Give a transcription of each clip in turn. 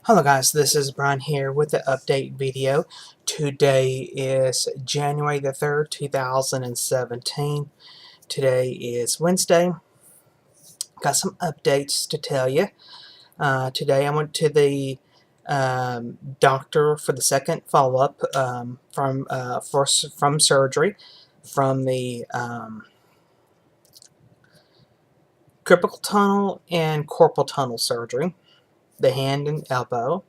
Hello guys, this is Brian here with the update video. Today is January the 3rd, 2017. Today is Wednesday. Got some updates to tell you. Today I went to the doctor for the second follow-up from surgery from the carpal tunnel and carpal tunnel surgery, the hand and elbow.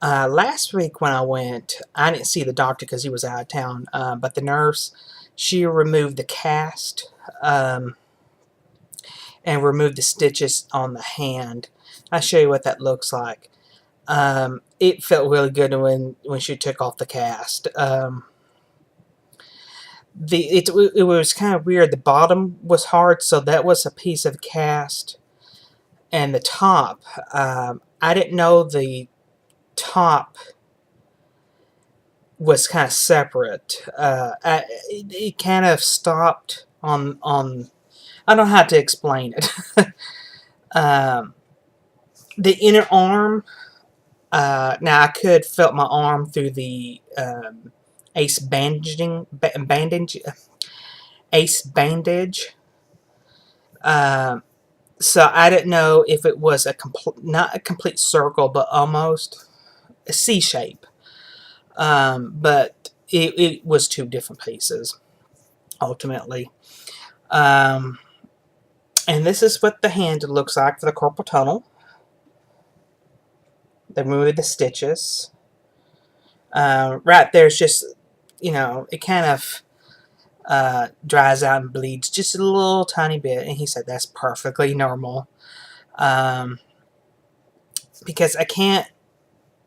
Last week when I went, I didn't see the doctor because he was out of town, but the nurse, she removed the cast and removed the stitches on the hand. I'll show you what that looks like. It felt really good when she took off the cast. It was kind of weird. The bottom was hard, so that was a piece of cast, and the top, I didn't know the top was kind of separate. It kind of stopped on I don't know how to explain it. The inner arm, now I could felt my arm through the ace bandage. So I didn't know if it was not a complete circle, but almost a C shape. But it was two different pieces, ultimately. And this is what the hand looks like for the carpal tunnel. They removed the stitches. Right there's just, it kind of dries out and bleeds just a little tiny bit. And he said that's perfectly normal. Because I can't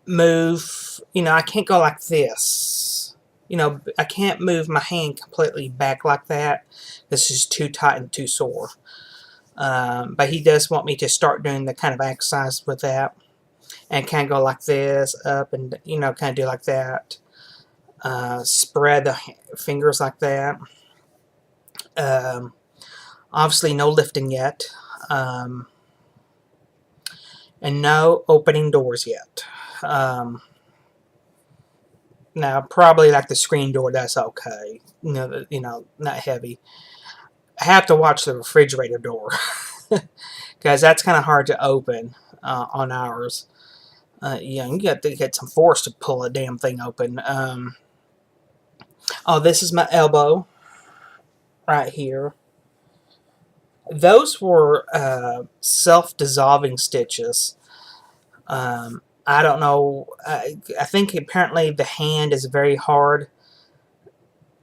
move, I can't go like this. I can't move my hand completely back like that. This is too tight and too sore. But he does want me to start doing the kind of exercise with that. And kind of go like this, up and, kind of do like that. Spread the fingers like that. Obviously no lifting yet. And no opening doors yet. Now, probably like the screen door, that's okay. Not heavy. I have to watch the refrigerator door because that's kind of hard to open on ours. You got to get some force to pull a damn thing open. Oh, this is my elbow right here. Those were self-dissolving stitches. I don't know. I think apparently the hand is very hard.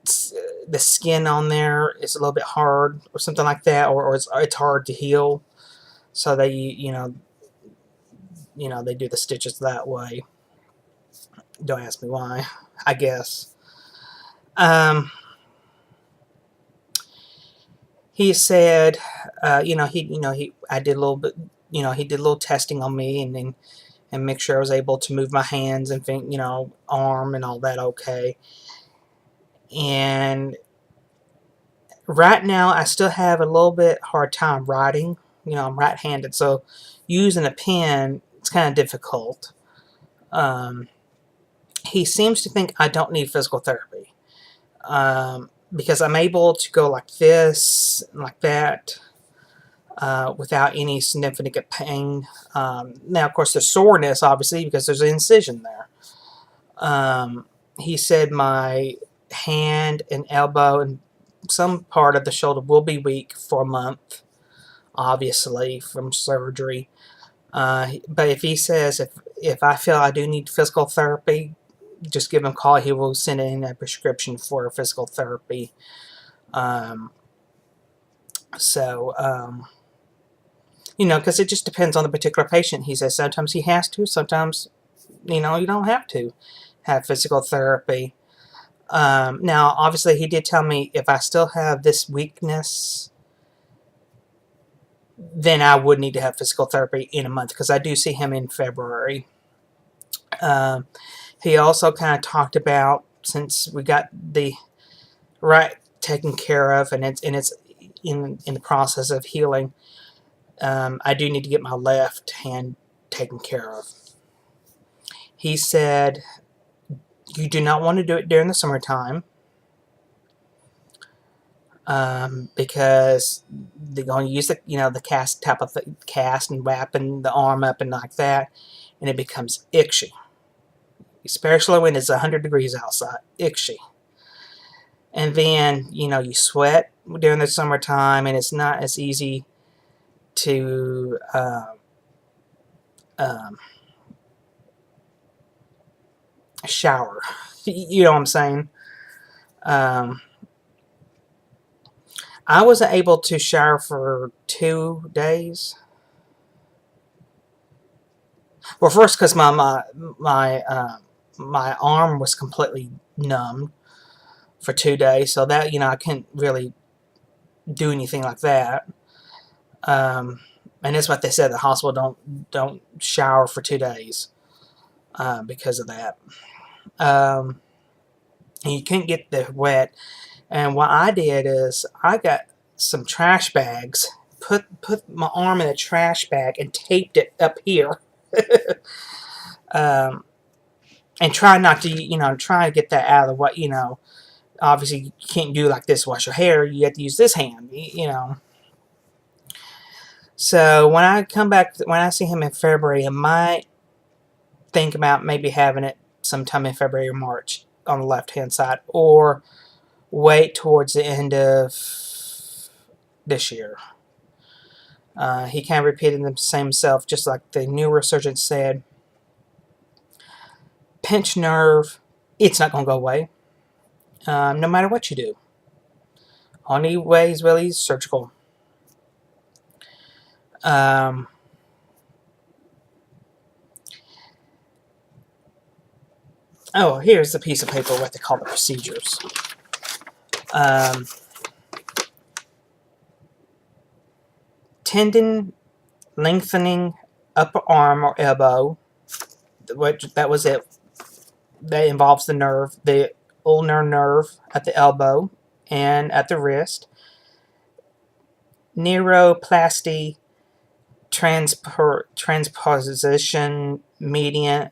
The skin on there is a little bit hard, or something like that, or it's hard to heal. So they, they do the stitches that way. Don't ask me why. I guess. He said, I did a little bit, he did a little testing on me, and make sure I was able to move my hands and arm and all that okay. And right now I still have a little bit hard time writing. I'm right-handed, so using a pen, it's kind of difficult. He seems to think I don't need physical therapy. Because I'm able to go like this, like that, without any significant pain. Now, of course, there's soreness, obviously, because there's an incision there. He said my hand and elbow and some part of the shoulder will be weak for a month, obviously, from surgery. But if he says if I feel I do need physical therapy, just give him a call. He will send in a prescription for physical therapy. Because it just depends on the particular patient. He says sometimes he has to, sometimes, you don't have to have physical therapy. Now, obviously, he did tell me if I still have this weakness, then I would need to have physical therapy in a month, because I do see him in February. He also kind of talked about, since we got the right taken care of, and it's in the process of healing, I do need to get my left hand taken care of. He said you do not want to do it during the summertime because they're going to use the cast type of cast and wrapping the arm up and like that, and it becomes itchy, especially when it's 100 degrees outside. Itchy. And then you sweat during the summertime, and it's not as easy to um, shower. You know what I'm saying? I wasn't able to shower for 2 days. Well, first because my arm was completely numb for 2 days, so that I couldn't really do anything like that. And that's what they said. The hospital don't shower for 2 days because of that. And you couldn't get the wet. And what I did is I got some trash bags, put my arm in a trash bag, and taped it up here. And try not to, try to get that out of the way. Obviously you can't do like this, wash your hair. You have to use this hand. So when I see him in February, I might think about maybe having it sometime in February or March on the left-hand side, or wait towards the end of this year. He kind of repeated the same self, just like the neurosurgeon said. Pinched nerve, it's not going to go away, no matter what you do. Only way is really surgical. Oh, here's the piece of paper, what they call the procedures. Tendon lengthening upper arm or elbow. That was it. That involves the nerve, the ulnar nerve at the elbow and at the wrist. Neuroplasty, transposition, median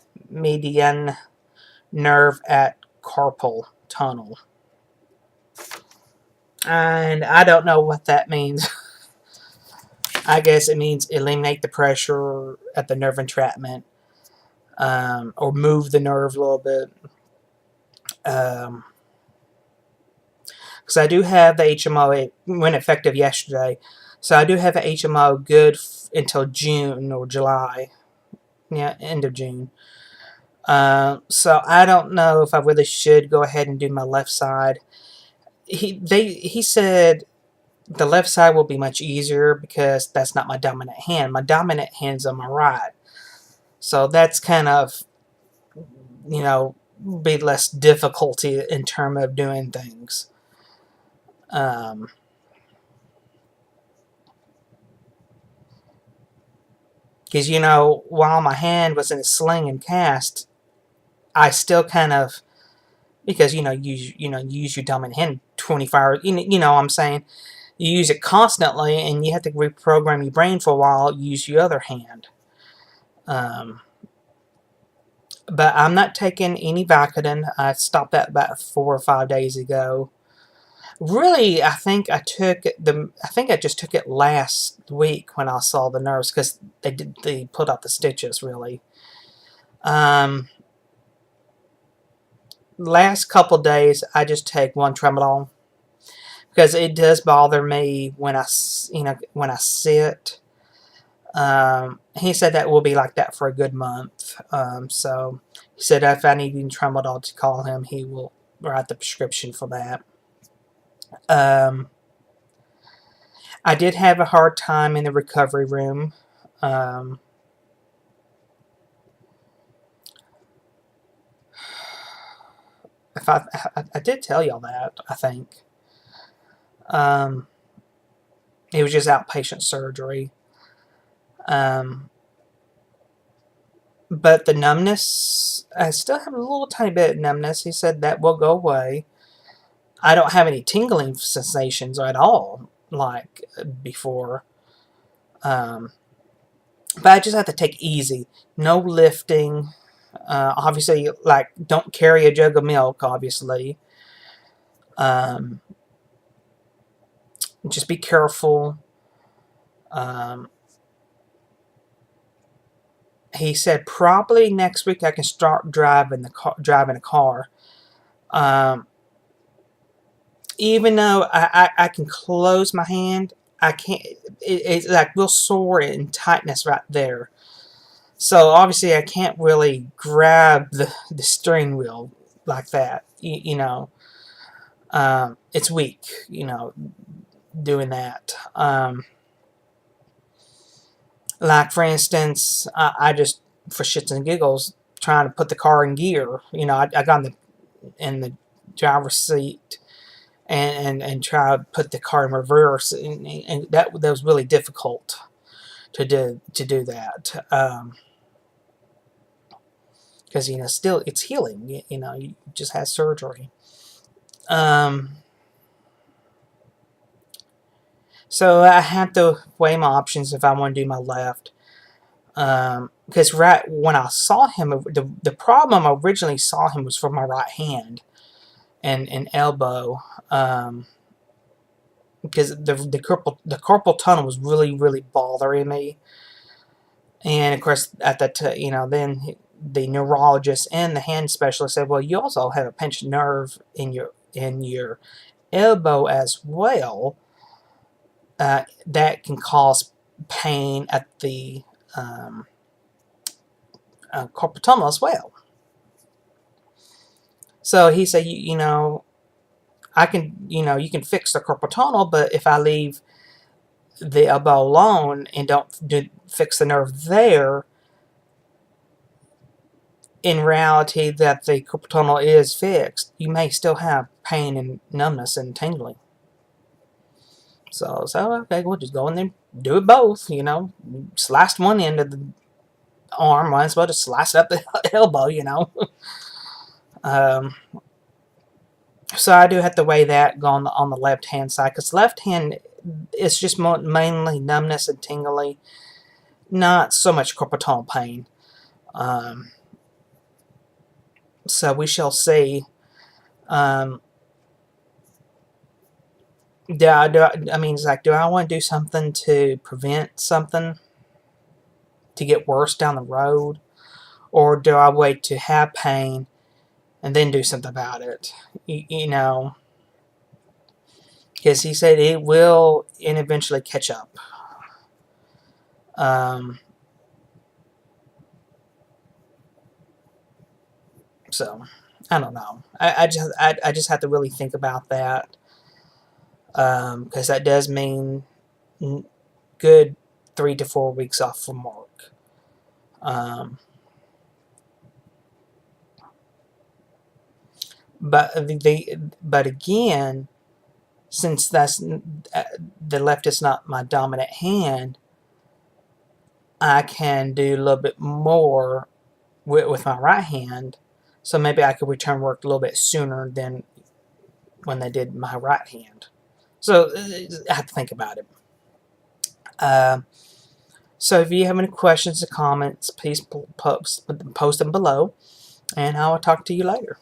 nerve at carpal tunnel. And I don't know what that means. I guess it means eliminate the pressure at the nerve entrapment, or move the nerve a little bit. Because I do have the HMO. It went effective yesterday, so I do have an HMO good until June or July. Yeah, end of June. So I don't know if I really should go ahead and do my left side. He said the left side will be much easier because that's not my dominant hand. My dominant hand's on my right. So that's kind of, be less difficulty in terms of doing things. Because, while my hand was in a sling and cast, I still kind of, because, you use your dominant hand 24 hours, you know what I'm saying? You use it constantly, and you have to reprogram your brain for a while, use your other hand. But I'm not taking any Vicodin. I stopped that about 4 or 5 days ago. Really, I think I just took it last week when I saw the nurse, because they pulled out the stitches, really. Last couple days, I just take one tramadol, because it does bother me when I sit. He said that will be like that for a good month. So he said if I need tramadol to call him, he will write the prescription for that. I did have a hard time in the recovery room. If I did tell y'all that, I think. It was just outpatient surgery. But the numbness, I still have a little tiny bit of numbness. He said that will go away. I don't have any tingling sensations at all like before. But I just have to take it easy. No lifting. Obviously, like, don't carry a jug of milk, obviously. Um, just be careful. Um, he said probably next week I can start driving a car. Um, even though I can close my hand, I can't. It's like real sore and tightness right there. So obviously I can't really grab the steering wheel like that. You know, it's weak. You know, doing that. Like for instance, I just for shits and giggles trying to put the car in gear. You know, I got in the driver's seat and try to put the car in reverse, and that was really difficult to do that. Because you know, still it's healing. You know, you just had surgery. Um, so I have to weigh my options if I want to do my left. Because right when I saw him, the problem I originally saw him was from my right hand and elbow. Because the carpal tunnel was really bothering me, and of course at that you know, then the neurologist and the hand specialist said, well, you also have a pinched nerve in your elbow as well, that can cause pain at the carpal tunnel as well. So he said, you know, I can, you know, you can fix the carpal tunnel, but if I leave the elbow alone and don't fix the nerve there, in reality, that the carpal tunnel is fixed, you may still have pain and numbness and tingling. So okay, we'll just go in there, do it both. You know, sliced one end of the arm, might as well just slice up the elbow. You know. So I do have to weigh that, go on the left hand side, because left hand, it's just mainly numbness and tingly, not so much carpal tunnel pain. So we shall see. I mean, it's like, do I want to do something to prevent something to get worse down the road, or do I wait to have pain and then do something about it? You know, because he said it will and eventually catch up. So I don't know. I just have to really think about that, because that does mean good 3 to 4 weeks off from work. But again, since the left is not my dominant hand, I can do a little bit more with my right hand. So maybe I could return work a little bit sooner than when they did my right hand. So I have to think about it. So if you have any questions or comments, please post them below, and I will talk to you later.